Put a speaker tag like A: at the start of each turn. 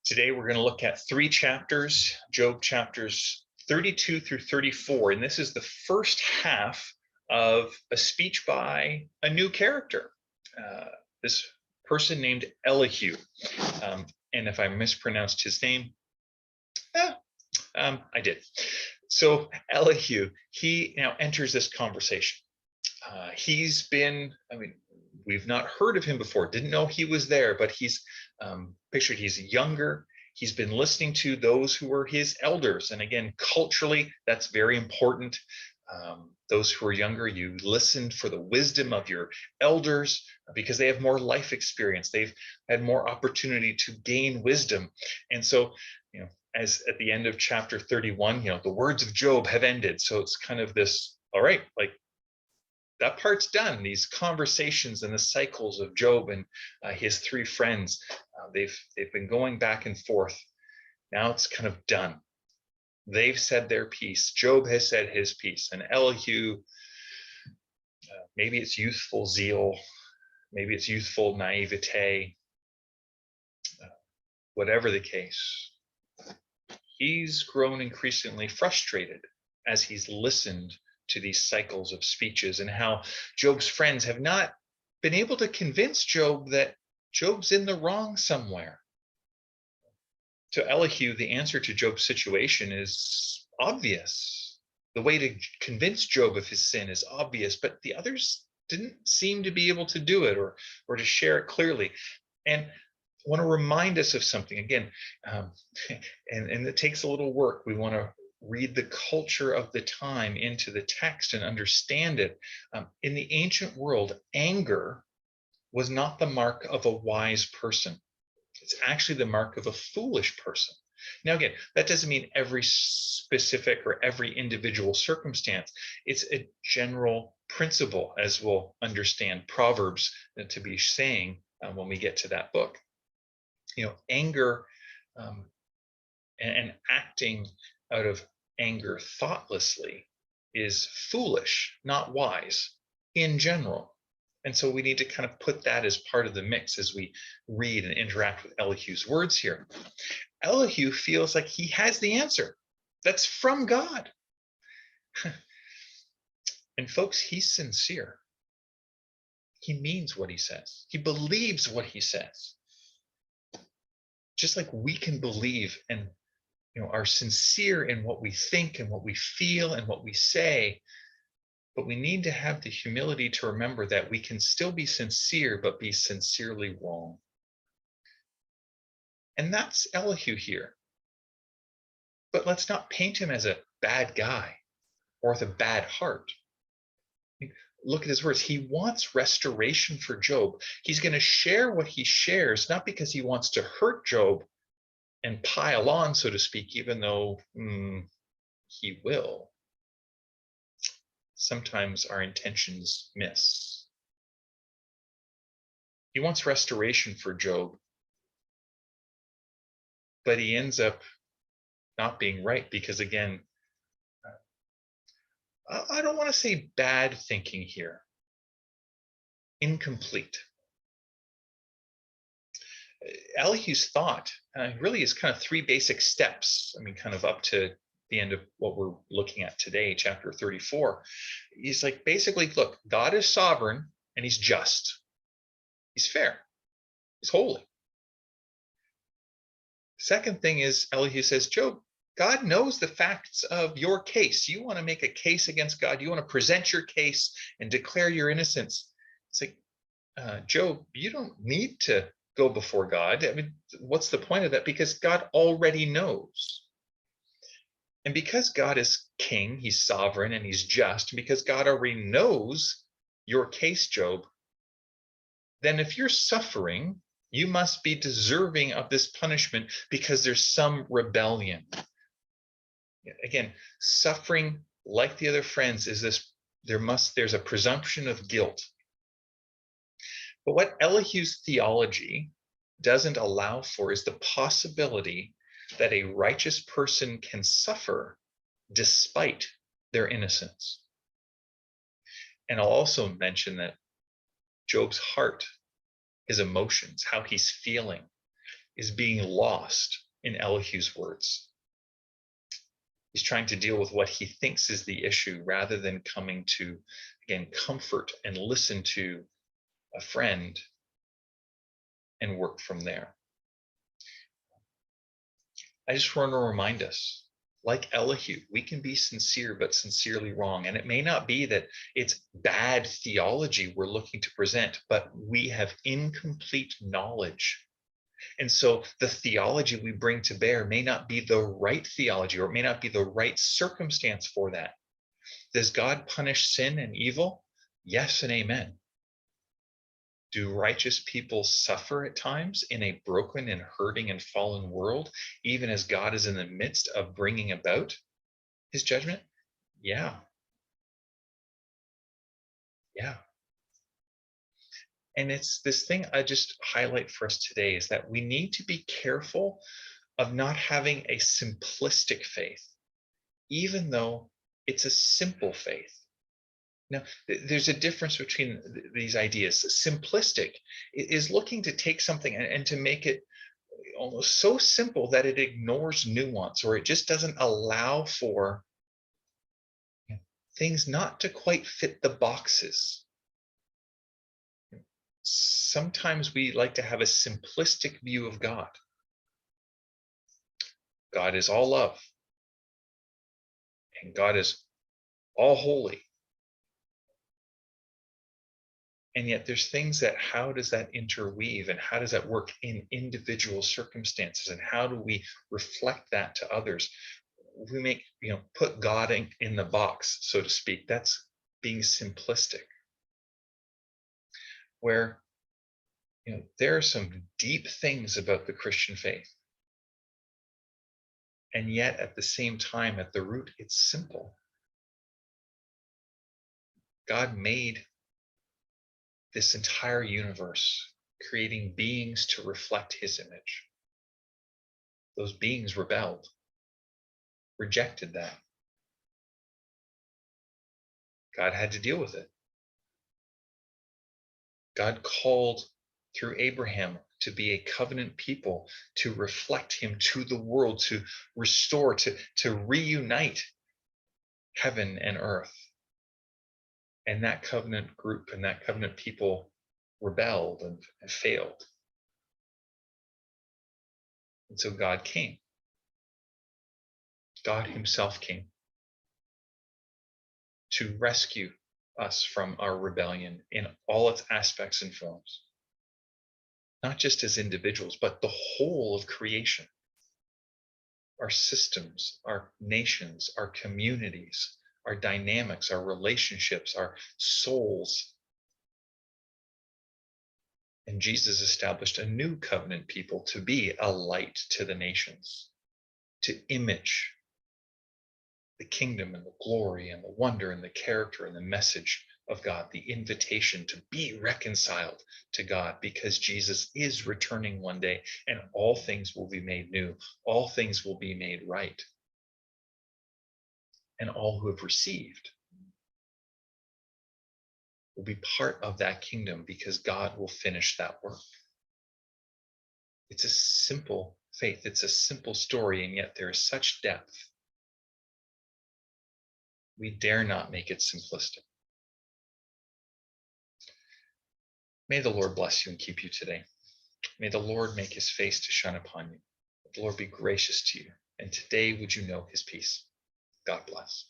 A: Today we're going to look at three chapters, Job chapters 32 through 34, and this is the first half of a speech by a new character, this person named Elihu. And if I mispronounced his name, I did. So Elihu, he now enters this conversation. He's been, we've not heard of him before, didn't know he was there, but he's pictured he's younger. He's been listening to those who were his elders. And again, culturally, that's very important. Those who are younger, you listened for the wisdom of your elders because they have more life experience. They've had more opportunity to gain wisdom. And so, as at the end of chapter 31, the words of Job have ended. So it's kind of this, all right, like that part's done. These conversations and the cycles of Job and his three friends, they've been going back and forth. Now it's kind of done. They've said their piece. Job has said his piece. And Elihu, maybe it's youthful zeal, maybe it's youthful naivete, whatever the case, he's grown increasingly frustrated as he's listened to these cycles of speeches and how Job's friends have not been able to convince Job that Job's in the wrong somewhere. To Elihu, the answer to Job's situation is obvious. The way to convince Job of his sin is obvious, but the others didn't seem to be able to do it or to share it clearly. And I want to remind us of something again, and it takes a little work. We want to read the culture of the time into the text and understand it. In the ancient world, anger was not the mark of a wise person. It's actually the mark of a foolish person. Now, again, that doesn't mean every specific or every individual circumstance. It's a general principle, as we'll understand Proverbs to be saying when we get to that book. Anger and acting out of anger thoughtlessly is foolish, not wise in general. And so we need to kind of put that as part of the mix as we read and interact with Elihu's words here. Elihu feels like he has the answer. That's from God. And folks, he's sincere. He means what he says. He believes what he says. Just like we can believe and are sincere in what we think and what we feel and what we say, but we need to have the humility to remember that we can still be sincere, but be sincerely wrong. And that's Elihu here. But let's not paint him as a bad guy or with a bad heart. Look at his words. He wants restoration for Job. He's going to share what he shares, not because he wants to hurt Job and pile on, so to speak, even though he will. Sometimes our intentions miss. He wants restoration for Job, but he ends up not being right because, again, I don't want to say bad thinking here. Incomplete. Elihu's thought really is kind of three basic steps. Kind of up to the end of what we're looking at today, chapter 34. He's like, basically, look, God is sovereign and he's just. He's fair. He's holy. Second thing is, Elihu says, Job, God knows the facts of your case. You want to make a case against God. You want to present your case and declare your innocence. It's like, Job, you don't need to go before God. What's the point of that? Because God already knows. And because God is king, he's sovereign and he's just, because God already knows your case, Job, then if you're suffering, you must be deserving of this punishment because there's some rebellion. Again, suffering, like the other friends, is this, there's a presumption of guilt. But what Elihu's theology doesn't allow for is the possibility that a righteous person can suffer despite their innocence. And I'll also mention that Job's heart, his emotions, how he's feeling, is being lost in Elihu's words. He's trying to deal with what he thinks is the issue rather than coming to, again, comfort and listen to a friend and work from there. I just want to remind us, like Elihu, we can be sincere but sincerely wrong. And it may not be that it's bad theology we're looking to present, but we have incomplete knowledge. And so the theology we bring to bear may not be the right theology, or it may not be the right circumstance for that. Does God punish sin and evil? Yes and amen. Do righteous people suffer at times in a broken and hurting and fallen world, even as God is in the midst of bringing about his judgment? Yeah. Yeah. And it's this thing I just highlight for us today is that we need to be careful of not having a simplistic faith, even though it's a simple faith. Now, there's a difference between these ideas. Simplistic is looking to take something and to make it almost so simple that it ignores nuance, or it just doesn't allow for things not to quite fit the boxes. Sometimes we like to have a simplistic view of God. God is all love, and God is all holy. And yet there's things that, how does that interweave, and how does that work in individual circumstances, and how do we reflect that to others? We make, put God in the box, so to speak. That's being simplistic. Where, there are some deep things about the Christian faith. And yet at the same time, at the root, it's simple. God made this entire universe, creating beings to reflect his image. Those beings rebelled, rejected that. God had to deal with it. God called through Abraham to be a covenant people, to reflect him to the world, to restore, to reunite heaven and earth. And that covenant group and that covenant people rebelled and failed. And so God came. God himself came to rescue us from our rebellion in all its aspects and forms. Not just as individuals, but the whole of creation. Our systems, our nations, our communities, our dynamics, our relationships, our souls. And Jesus established a new covenant people to be a light to the nations, to image the kingdom and the glory and the wonder and the character and the message of God, the invitation to be reconciled to God, because Jesus is returning one day and all things will be made new. All things will be made right. And all who have received will be part of that kingdom, because God will finish that work. It's a simple faith. It's a simple story, and yet there is such depth. We dare not make it simplistic. May the Lord bless you and keep you today. May the Lord make his face to shine upon you. May the Lord be gracious to you. And today would you know his peace. God bless.